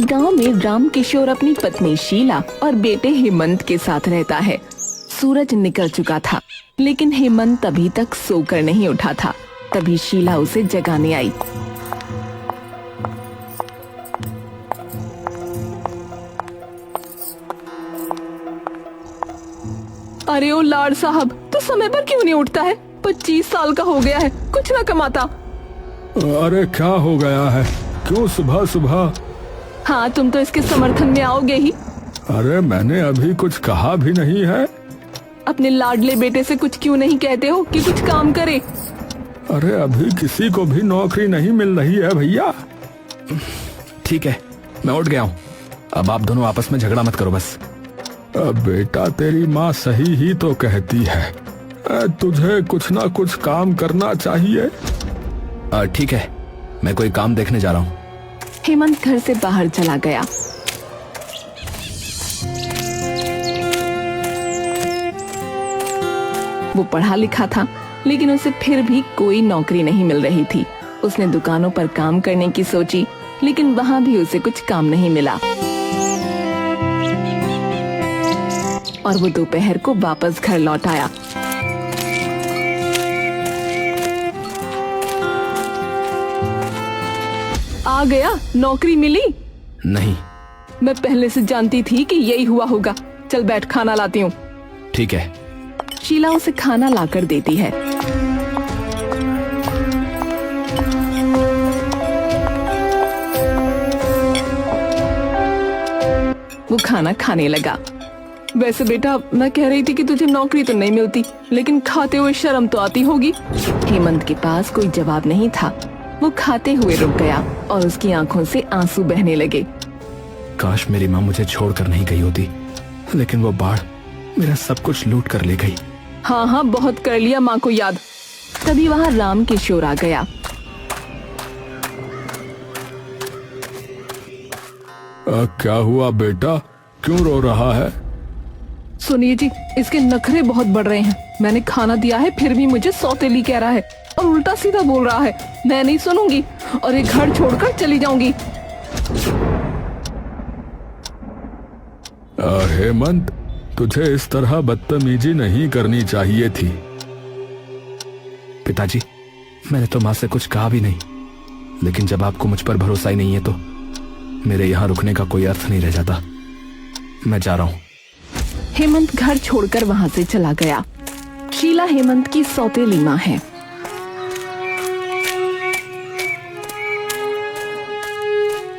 गांव में राम किशोर अपनी पत्नी शीला और बेटे हेमंत के साथ रहता है। सूरज निकल चुका था, लेकिन हेमंत अभी तक सोकर नहीं उठा था। तभी शीला उसे जगाने आई। अरे ओ लाड साहब, तो समय पर क्यों नहीं उठता है? 25 साल का हो गया है, कुछ ना कमाता। अरे क्या हो गया है? क्यों सुबह सुबह? हाँ, तुम तो इसके समर्थन में आओगे ही। अरे मैंने अभी कुछ कहा भी नहीं है। अपने लाडले बेटे से कुछ क्यों नहीं कहते हो कि कुछ काम करे? अरे अभी किसी को भी नौकरी नहीं मिल रही है भैया। ठीक है, मैं उठ गया हूँ। अब आप दोनों आपस में झगड़ा मत करो बस। बेटा, तेरी माँ सही ही तो कहती है। तुझे कुछ ना कुछ काम करना चाहिए। ठीक है, मैं कोई काम देखने जा रहा हूँ। हेमंत घर से बाहर चला गया। वो पढ़ा लिखा था, लेकिन उसे फिर भी कोई नौकरी नहीं मिल रही थी। उसने दुकानों पर काम करने की सोची, लेकिन वहाँ भी उसे कुछ काम नहीं मिला और वो दोपहर को वापस घर लौट आया। आ गया, नौकरी मिली? नहीं। मैं पहले से जानती थी कि यही हुआ होगा। चल बैठ, खाना लाती हूँ। ठीक है। शीला उसे खाना लाकर देती है। वो खाना खाने लगा। वैसे बेटा, मैं कह रही थी कि तुझे नौकरी तो नहीं मिलती, लेकिन खाते हुए शर्म तो आती होगी। हेमंत के पास कोई जवाब नहीं था। वो खाते हुए रुक गया और उसकी आंखों से आंसू बहने लगे। काश मेरी माँ मुझे छोड़कर नहीं गई होती, लेकिन वो बाढ़ मेरा सब कुछ लूट कर ले गई। हाँ हाँ, बहुत कर लिया माँ को याद। तभी वहाँ राम किशोर आ गया। क्या हुआ बेटा, क्यों रो रहा है? सुनिए जी, इसके नखरे बहुत बढ़ रहे हैं। मैंने खाना दिया है, फिर भी मुझे सौतेली कह रहा है और उल्टा सीधा बोल रहा है। मैं नहीं सुनूंगी और ये घर छोड़कर चली जाऊंगी। हेमंत, तुझे इस तरह बदतमीजी नहीं करनी चाहिए थी। पिताजी, मैंने तो माँ से कुछ कहा भी नहीं, लेकिन जब आपको मुझ पर भरोसा ही नहीं है तो मेरे यहाँ रुकने का कोई अर्थ नहीं रह जाता। मैं जा रहा हूँ। हेमंत घर छोड़कर वहाँ से चला गया। शीला हेमंत की सौतेली माँ है।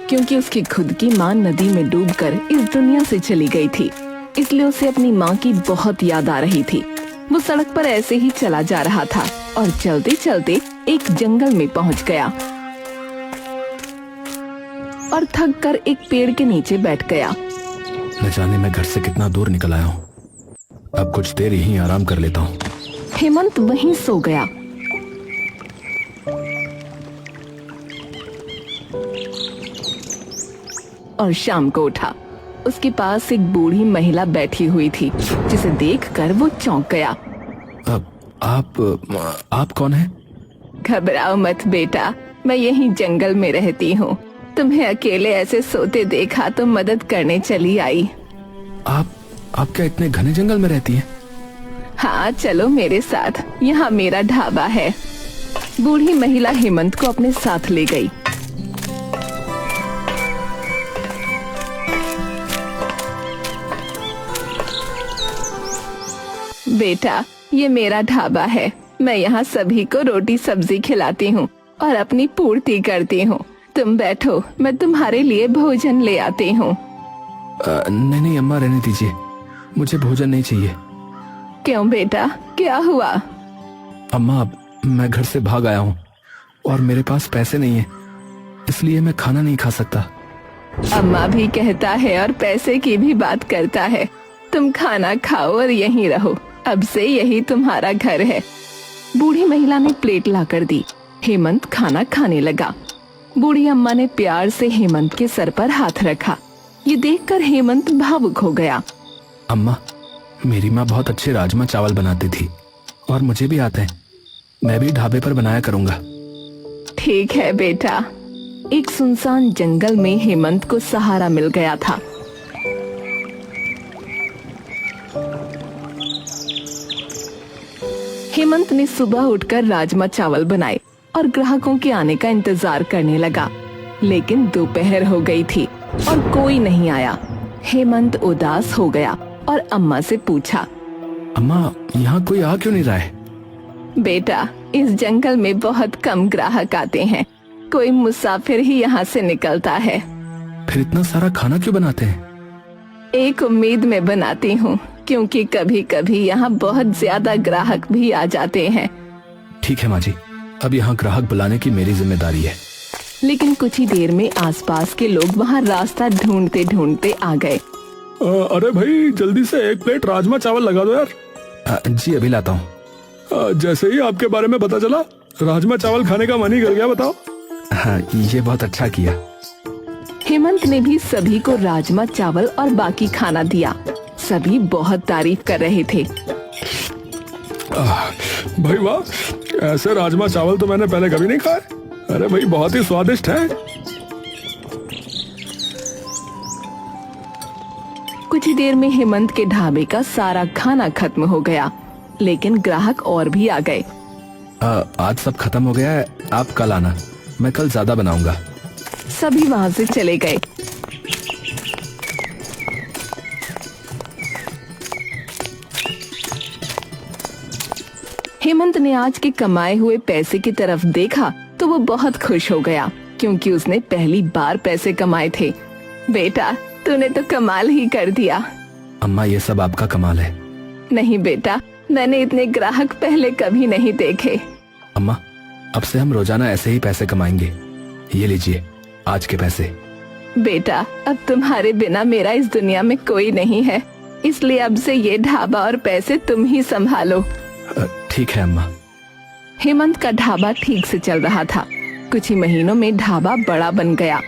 क्योंकि उसकी खुद की माँ नदी में डूबकर इस दुनिया से चली गई थी, इसलिए उसे अपनी माँ की बहुत याद आ रही थी। वो सड़क पर ऐसे ही चला जा रहा था और चलते चलते एक जंगल में पहुँच गया और थक कर एक पेड़ के नीचे बैठ गया। न जाने मैं घर से कितना दूर निकल आया हूँ। अब कुछ देर यहीं आराम कर लेता हूँ। हेमंत वहीं सो गया। और शाम को उठा। उसके पास एक बूढ़ी महिला बैठी हुई थी, जिसे देखकर वो चौंक गया। आप कौन है? घबराओ मत बेटा, मैं यहीं जंगल में रहती हूँ। तुम्हें अकेले ऐसे सोते देखा तो मदद करने चली आई। आप क्या इतने घने जंगल में रहती हैं? हाँ, चलो मेरे साथ, यहाँ मेरा ढाबा है। बूढ़ी महिला हेमंत को अपने साथ ले गई। बेटा, ये मेरा ढाबा है। मैं यहाँ सभी को रोटी सब्जी खिलाती हूँ और अपनी पूर्ति करती हूँ। तुम बैठो, मैं तुम्हारे लिए भोजन ले आती हूँ। नहीं अम्मा, रहने दीजिए, मुझे भोजन नहीं चाहिए। क्यों बेटा, क्या हुआ? अम्मा, मैं घर से भाग आया हूँ और मेरे पास पैसे नहीं है, इसलिए मैं खाना नहीं खा सकता। अम्मा भी कहता है और पैसे की भी बात करता है। तुम खाना खाओ और यहीं रहो। अब से यही तुम्हारा घर है। बूढ़ी महिला ने प्लेट लाकर दी। हेमंत खाना खाने लगा। बूढ़ी अम्मा ने प्यार से हेमंत के सर पर हाथ रखा। ये देखकर हेमंत भावुक हो गया। अम्मा, मेरी माँ बहुत अच्छे राजमा चावल बनाती थी और मुझे भी आता है। मैं भी ढाबे पर बनाया करूंगा। ठीक है बेटा। एक सुनसान जंगल में हेमंत को सहारा मिल गया था। हेमंत ने सुबह उठकर राजमा चावल बनाए और ग्राहकों के आने का इंतजार करने लगा, लेकिन दोपहर हो गई थी और कोई नहीं आया। हेमंत उदास हो गया और अम्मा से पूछा, अम्मा, यहाँ कोई आ क्यों नहीं रहा है? बेटा, इस जंगल में बहुत कम ग्राहक आते हैं, कोई मुसाफिर ही यहाँ से निकलता है। फिर इतना सारा खाना क्यों बनाते हैं? एक उम्मीद में बनाती हूँ, क्योंकि कभी कभी यहाँ बहुत ज्यादा ग्राहक भी आ जाते हैं। ठीक है माँ जी, अब यहाँ ग्राहक बुलाने की मेरी जिम्मेदारी है। लेकिन कुछ ही देर में आसपास के लोग वहाँ रास्ता ढूंढते ढूंढते आ गए। अरे भाई, जल्दी से 1 प्लेट राजमा चावल लगा दो यार। जी अभी लाता हूँ। जैसे ही आपके बारे में पता चला, राजमा चावल खाने का मन ही कर गया। बताओ। हाँ, ये बहुत अच्छा किया। हेमंत ने भी सभी को राजमा चावल और बाकी खाना दिया। सभी बहुत तारीफ कर रहे थे। भाई वाह, ऐसे राजमा चावल तो मैंने पहले कभी नहीं खाए। अरे भाई, बहुत ही स्वादिष्ट है। कुछ ही देर में हेमंत के ढाबे का सारा खाना खत्म हो गया, लेकिन ग्राहक और भी आ गए। आज सब खत्म हो गया है, आप कल आना, मैं कल ज्यादा बनाऊंगा। सभी वहाँ से चले गए। हेमंत ने आज के कमाए हुए पैसे की तरफ देखा तो वो बहुत खुश हो गया, क्योंकि उसने पहली बार पैसे कमाए थे। बेटा, तूने तो कमाल ही कर दिया। अम्मा, ये सब आपका कमाल है। नहीं बेटा, मैंने इतने ग्राहक पहले कभी नहीं देखे। अम्मा, अब से हम रोजाना ऐसे ही पैसे कमाएंगे। ये लीजिए आज के पैसे। बेटा, अब तुम्हारे बिना मेरा इस दुनिया में कोई नहीं है, इसलिए अब से ये ढाबा और पैसे तुम ही संभालो। ठीक है अम्मा। हेमंत का ढाबा ठीक से चल रहा था। कुछ ही महीनों में ढाबा बड़ा बन गया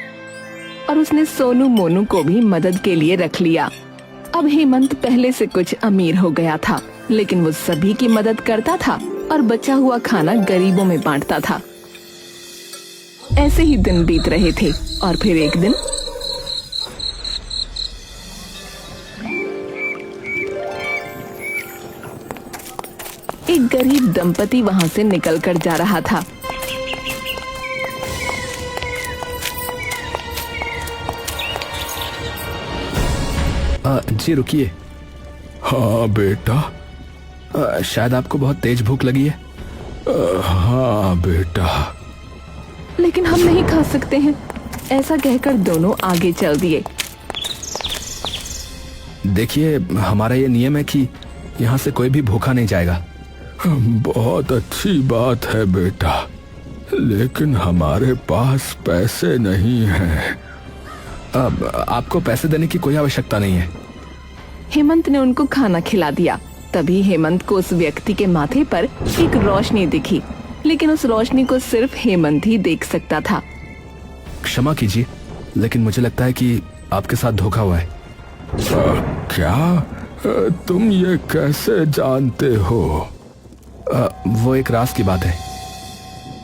और उसने सोनू मोनू को भी मदद के लिए रख लिया। अब हेमंत पहले से कुछ अमीर हो गया था, लेकिन वो सभी की मदद करता था और बचा हुआ खाना गरीबों में बांटता था। ऐसे ही दिन बीत रहे थे और फिर एक दिन एक गरीब दंपति वहां से निकलकर जा रहा था। जी रुकिए। हाँ बेटा। शायद आपको बहुत तेज भूख लगी है। हाँ बेटा। लेकिन हम नहीं खा सकते हैं, ऐसा कहकर दोनों आगे चल दिए। देखिए, हमारा ये नियम है कि यहाँ से कोई भी भूखा नहीं जाएगा। बहुत अच्छी बात है बेटा, लेकिन हमारे पास पैसे नहीं हैं। अब आपको पैसे देने की कोई आवश्यकता नहीं है। हेमंत ने उनको खाना खिला दिया। तभी हेमंत को उस व्यक्ति के माथे पर एक रोशनी दिखी, लेकिन उस रोशनी को सिर्फ हेमंत ही देख सकता था। क्षमा कीजिए, लेकिन मुझे लगता है कि आपके साथ धोखा हुआ है। क्या? तुम ये कैसे जानते हो? वो एक राज की बात है।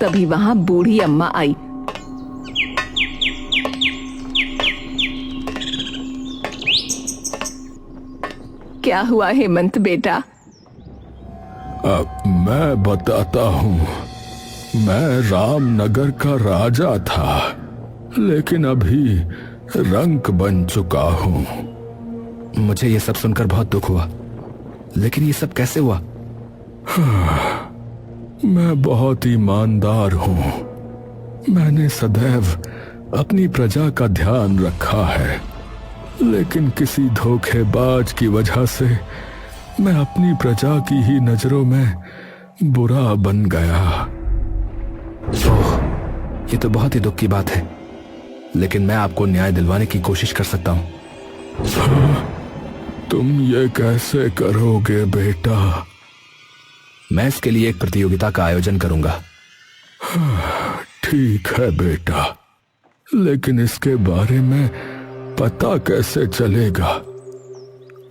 तभी वहाँ बूढ़ी अम्मा आई। क्या हुआ हेमंत बेटा? मैं बताता हूँ। मैं रामनगर का राजा था, लेकिन अभी रंक बन चुका हूँ। मुझे ये सब सुनकर बहुत दुख हुआ, लेकिन ये सब कैसे हुआ? मैं बहुत ईमानदार हूँ। मैंने सदैव अपनी प्रजा का ध्यान रखा है, लेकिन किसी धोखेबाज की वजह से मैं अपनी प्रजा की ही नजरों में बुरा बन गया। ओह, ये तो बहुत ही दुख की बात है, लेकिन मैं आपको न्याय दिलवाने की कोशिश कर सकता हूँ। तुम ये कैसे करोगे बेटा? मैं इसके लिए एक प्रतियोगिता का आयोजन करूंगा। ठीक है बेटा, लेकिन इसके बारे में पता कैसे चलेगा?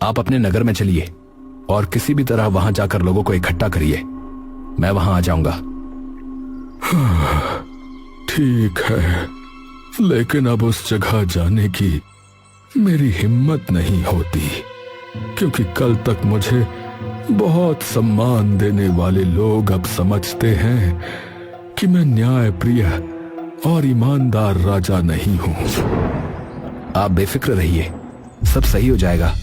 आप अपने नगर में चलिए और किसी भी तरह वहां जाकर लोगों को इकट्ठा करिए। मैं वहां आ जाऊंगा। ठीक है, लेकिन अब उस जगह जाने की मेरी हिम्मत नहीं होती, क्योंकि कल तक मुझे बहुत सम्मान देने वाले लोग अब समझते हैं कि मैं न्यायप्रिय और ईमानदार राजा नहीं हूं। आप बेफिक्र रहिए, सब सही हो जाएगा।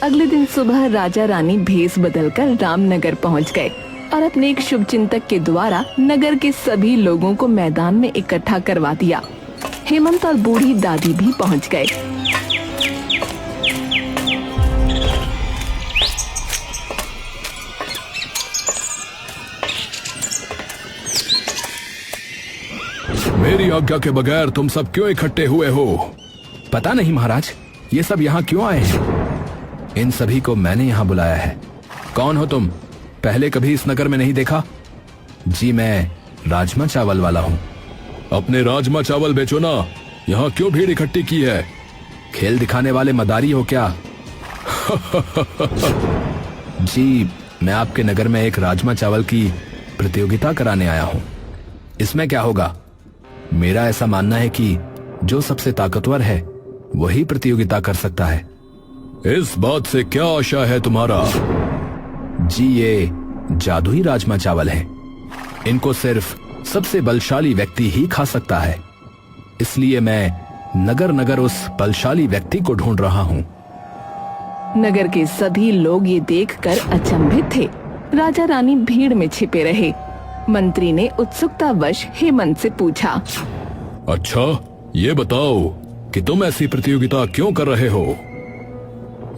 अगले दिन सुबह राजा रानी भेष बदलकर रामनगर पहुंच गए और अपने एक शुभचिंतक के द्वारा नगर के सभी लोगों को मैदान में इकट्ठा करवा दिया। हेमंत और बूढ़ी दादी भी पहुंच गए। मेरी आज्ञा के बगैर तुम सब क्यों इकट्ठे हुए हो? पता नहीं महाराज, ये सब यहाँ क्यों आए हैं? इन सभी को मैंने यहाँ बुलाया है। कौन हो तुम? पहले कभी इस नगर में नहीं देखा? जी मैं राजमा चावल वाला हूँ। अपने राजमा चावल बेचो ना, यहाँ क्यों भीड़ इकट्ठी की है? खेल दिखाने वाले मदारी हो क्या? जी मैं आपके नगर में एक राजमा चावल की प्रतियोगिता कराने आया हूँ। इसमें क्या होगा? मेरा ऐसा मानना है कि जो सबसे ताकतवर है वही प्रतियोगिता कर सकता है। इस बात से क्या आशा है तुम्हारा? जी ये जादुई राजमा चावल हैं। इनको सिर्फ सबसे बलशाली व्यक्ति ही खा सकता है, इसलिए मैं नगर नगर उस बलशाली व्यक्ति को ढूंढ रहा हूँ। नगर के सभी लोग ये देखकर अचंभित थे। राजा रानी भीड़ में छिपे रहे। मंत्री ने उत्सुकतावश हेमंत से पूछा, अच्छा ये बताओ कि तुम ऐसी प्रतियोगिता क्यों कर रहे हो?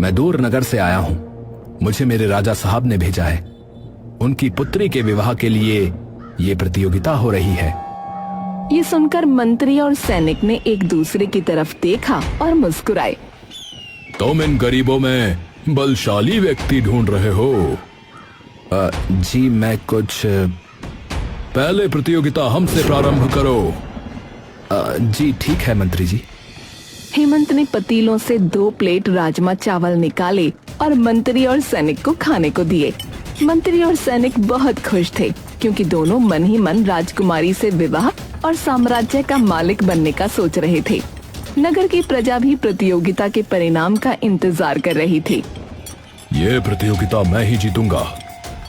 मैं दूर नगर से आया हूँ। मुझे मेरे राजा साहब ने भेजा है। उनकी पुत्री के विवाह के लिए ये प्रतियोगिता हो रही है। ये सुनकर मंत्री और सैनिक ने एक दूसरे की तरफ देखा और मुस्कुराए। तुम इन गरीबों में बलशाली व्यक्ति ढूंढ रहे हो? जी मैं कुछ पहले प्रतियोगिता हमसे प्रारंभ करो। जी ठीक है मंत्री जी। हेमंत ने पतीलों से 2 प्लेट राजमा चावल निकाले और मंत्री और सैनिक को खाने को दिए। मंत्री और सैनिक बहुत खुश थे, क्योंकि दोनों मन ही मन राजकुमारी से विवाह और साम्राज्य का मालिक बनने का सोच रहे थे। नगर की प्रजा भी प्रतियोगिता के परिणाम का इंतजार कर रही थी। ये प्रतियोगिता मैं ही जीतूंगा,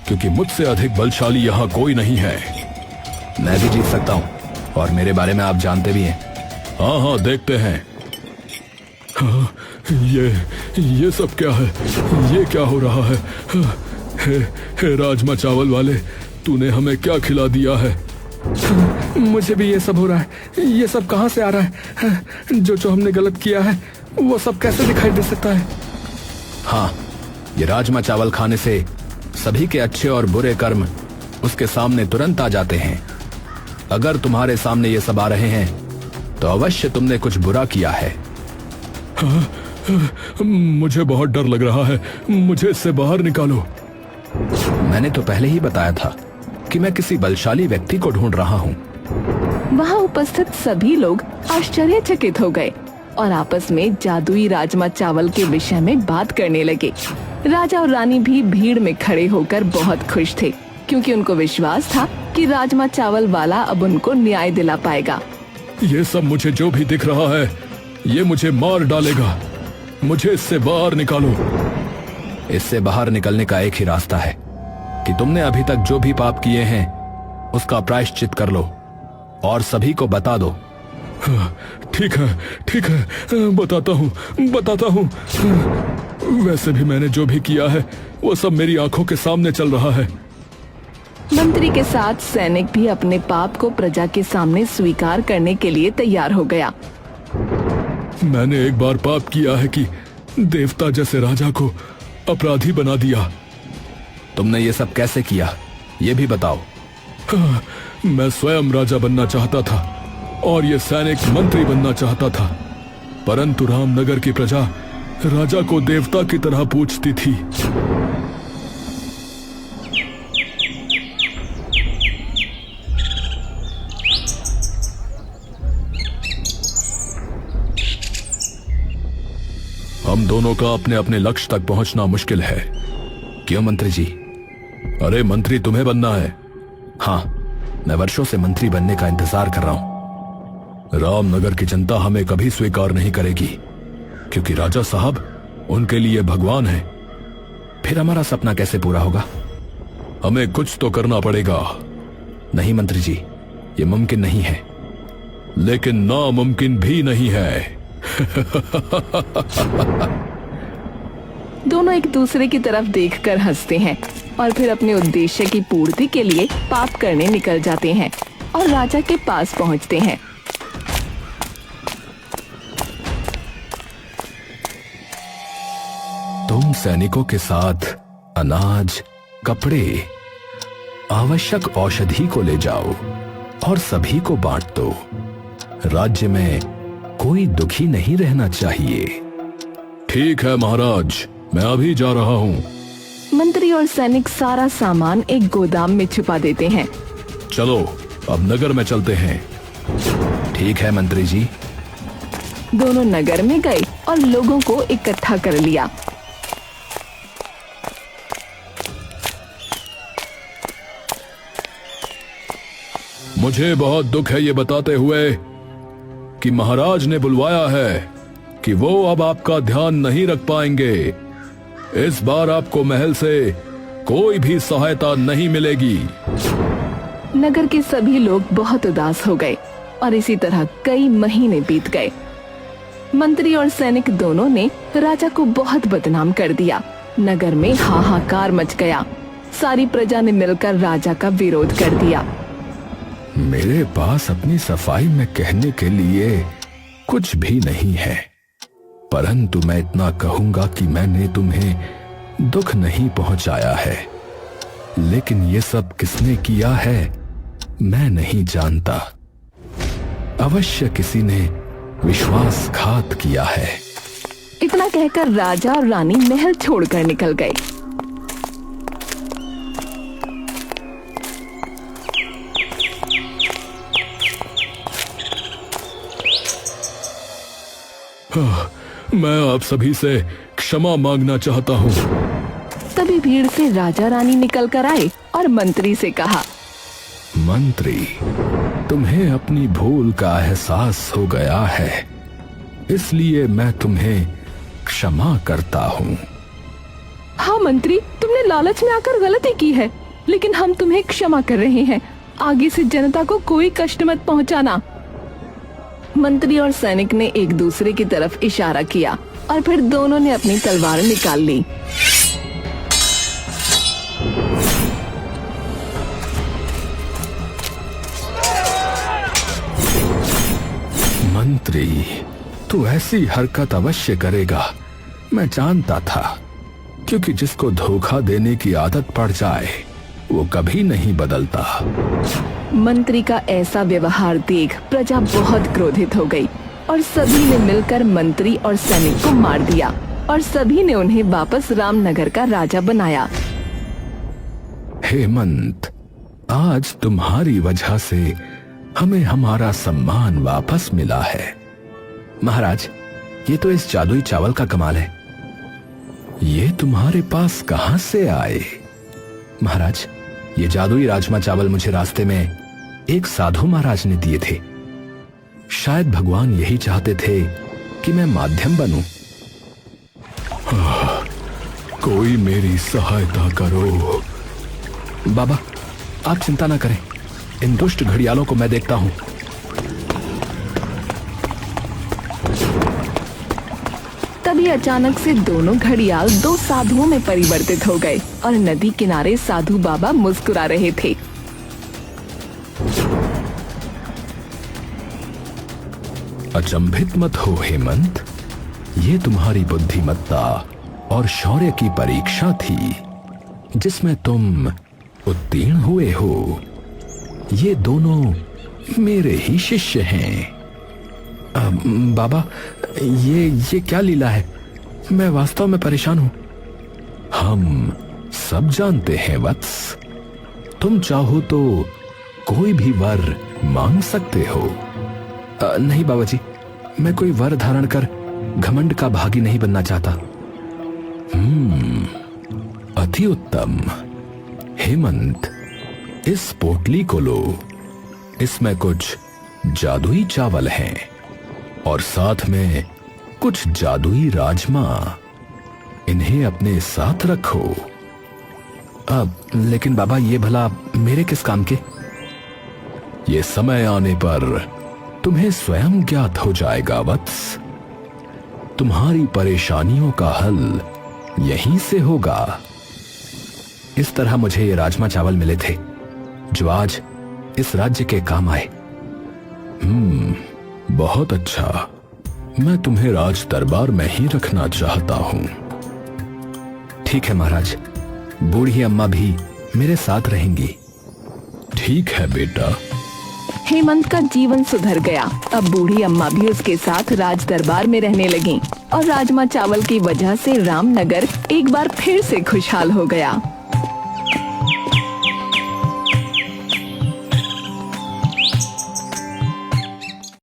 क्योंकि मुझसे अधिक बलशाली यहाँ कोई नहीं है। मैं भी जीत सकता हूँ, और मेरे बारे में आप जानते भी हैं। हाँ हाँ देखते हैं। हाँ, ये सब क्या है? ये क्या हो रहा है? हे राजमा चावल वाले, तूने हमें क्या खिला दिया है? मुझे भी ये सब हो रहा है। ये सब कहाँ से आ रहा है? जो हमने गलत किया है वो सब कैसे दिखाई दे सकता है? हाँ, ये राजमा चावल खाने से सभी के अच्छे और बुरे कर्म उसके सामने तुरंत आ जाते हैं। अगर तुम्हारे सामने ये सब आ रहे हैं तो अवश्य तुमने कुछ बुरा किया है। मुझे बहुत डर लग रहा है, मुझे इससे बाहर निकालो। मैंने तो पहले ही बताया था कि मैं किसी बलशाली व्यक्ति को ढूंढ रहा हूँ। वहाँ उपस्थित सभी लोग आश्चर्यचकित हो गए और आपस में जादुई राजमा चावल के विषय में बात करने लगे। राजा और रानी भी भीड़ में खड़े होकर बहुत खुश थे, क्योंकि उनको विश्वास था कि राजमा चावल वाला अब उनको न्याय दिला पाएगा। ये सब मुझे जो भी दिख रहा है, ये मुझे मार डालेगा। मुझे इससे बाहर निकालो। इससे बाहर निकलने का एक ही रास्ता है कि तुमने अभी तक जो भी पाप किए हैं उसका प्रायश्चित कर लो और सभी को बता दो। ठीक है, बताता हूँ। वैसे भी मैंने जो भी किया है वो सब मेरी आंखों के सामने चल रहा है। मंत्री के साथ सैनिक भी अपने पाप को प्रजा के सामने स्वीकार करने के लिए तैयार हो गया। मैंने एक बार पाप किया है कि देवता जैसे राजा को अपराधी बना दिया। तुमने ये सब कैसे किया, ये भी बताओ। मैं स्वयं राजा बनना चाहता था और ये सैनिक मंत्री बनना चाहता था, परंतु रामनगर की प्रजा राजा को देवता की तरह पूजती थी। हम दोनों का अपने अपने लक्ष्य तक पहुंचना मुश्किल है। क्यों मंत्री जी? अरे मंत्री तुम्हें बनना है। हाँ, मैं वर्षों से मंत्री बनने का इंतजार कर रहा हूं। रामनगर की जनता हमें कभी स्वीकार नहीं करेगी, क्योंकि राजा साहब उनके लिए भगवान है। फिर हमारा सपना कैसे पूरा होगा? हमें कुछ तो करना पड़ेगा। नहीं मंत्री जी, ये मुमकिन नहीं है। लेकिन नामुमकिन भी नहीं है। दोनों एक दूसरे की तरफ देखकर हंसते हैं और फिर अपने उद्देश्य की पूर्ति के लिए पाप करने निकल जाते हैं और राजा के पास पहुंचते हैं। तुम सैनिकों के साथ अनाज, कपड़े, आवश्यक औषधि को ले जाओ और सभी को बांट दो। राज्य में कोई दुखी नहीं रहना चाहिए। ठीक है महाराज, मैं अभी जा रहा हूँ। मंत्री और सैनिक सारा सामान एक गोदाम में छुपा देते हैं। चलो अब नगर में चलते हैं। ठीक है मंत्री जी। दोनों नगर में गए और लोगों को इकट्ठा कर लिया। मुझे बहुत दुख है ये बताते हुए कि महाराज ने बुलवाया है कि वो अब आपका ध्यान नहीं रख पाएंगे। इस बार आपको महल से कोई भी सहायता नहीं मिलेगी। नगर के सभी लोग बहुत उदास हो गए और इसी तरह कई महीने बीत गए। मंत्री और सैनिक दोनों ने राजा को बहुत बदनाम कर दिया। नगर में हाहाकार मच गया। सारी प्रजा ने मिलकर राजा का विरोध कर दिया। मेरे पास अपनी सफाई में कहने के लिए कुछ भी नहीं है, परंतु मैं इतना कहूंगा कि मैंने तुम्हें दुख नहीं पहुंचाया है। लेकिन ये सब किसने किया है मैं नहीं जानता। अवश्य किसी ने विश्वासघात किया है। इतना कहकर राजा और रानी महल छोड़कर निकल गए। मैं आप सभी से क्षमा मांगना चाहता हूँ। तभी भीड़ से राजा रानी निकल कर आए और मंत्री से कहा, मंत्री, तुम्हें अपनी भूल का एहसास हो गया है, इसलिए मैं तुम्हें क्षमा करता हूँ। हाँ मंत्री, तुमने लालच में आकर गलती की है, लेकिन हम तुम्हें क्षमा कर रहे हैं। आगे से जनता को कोई कष्ट मत पहुँचाना। मंत्री और सैनिक ने एक दूसरे की तरफ इशारा किया और फिर दोनों ने अपनी तलवार निकाल ली। मंत्री, तू ऐसी हरकत अवश्य करेगा, मैं जानता था, क्योंकि जिसको धोखा देने की आदत पड़ जाए वो कभी नहीं बदलता। मंत्री का ऐसा व्यवहार देख प्रजा बहुत क्रोधित हो गई और सभी ने मिलकर मंत्री और सैनिक को मार दिया और सभी ने उन्हें वापस रामनगर का राजा बनाया। हेमंत, आज तुम्हारी वजह से हमें हमारा सम्मान वापस मिला है। महाराज, ये तो इस जादुई चावल का कमाल है। ये तुम्हारे पास कहां से आए? महाराज, ये जादुई राजमा चावल मुझे रास्ते में एक साधु महाराज ने दिए थे। शायद भगवान यही चाहते थे कि मैं माध्यम बनूं। कोई मेरी सहायता करो। बाबा, आप चिंता ना करें, इन दुष्ट घड़ियालों को मैं देखता हूं। तभी अचानक से दोनों घड़ियाल दो साधुओं में परिवर्तित हो गए और नदी किनारे साधु बाबा मुस्कुरा रहे थे। अचंभित मत हो हेमंत, ये तुम्हारी बुद्धिमत्ता और शौर्य की परीक्षा थी जिसमें तुम उत्तीर्ण हुए हो। ये दोनों मेरे ही शिष्य हैं। बाबा, ये क्या लीला है? मैं वास्तव में परेशान हूं। हम सब जानते हैं वत्स, तुम चाहो तो कोई भी वर मांग सकते हो। नहीं बाबा जी, मैं कोई वर धारण कर घमंड का भागी नहीं बनना चाहता। अति उत्तम। हेमंत, इस पोटली को लो। इसमें कुछ जादुई चावल हैं और साथ में कुछ जादुई राजमा। इन्हें अपने साथ रखो। अब लेकिन बाबा, ये भला मेरे किस काम के? ये समय आने पर तुम्हें स्वयं ज्ञात हो जाएगा वत्स। तुम्हारी परेशानियों का हल यहीं से होगा। इस तरह मुझे ये राजमा चावल मिले थे जो आज इस राज्य के काम आए। बहुत अच्छा। मैं तुम्हें राज दरबार में ही रखना चाहता हूं। ठीक है महाराज, बूढ़ी अम्मा भी मेरे साथ रहेंगी। ठीक है बेटा। हेमंत का जीवन सुधर गया। अब बूढ़ी अम्मा भी उसके साथ राज दरबार में रहने लगी और राजमा चावल की वजह से रामनगर एक बार फिर से खुशहाल हो गया।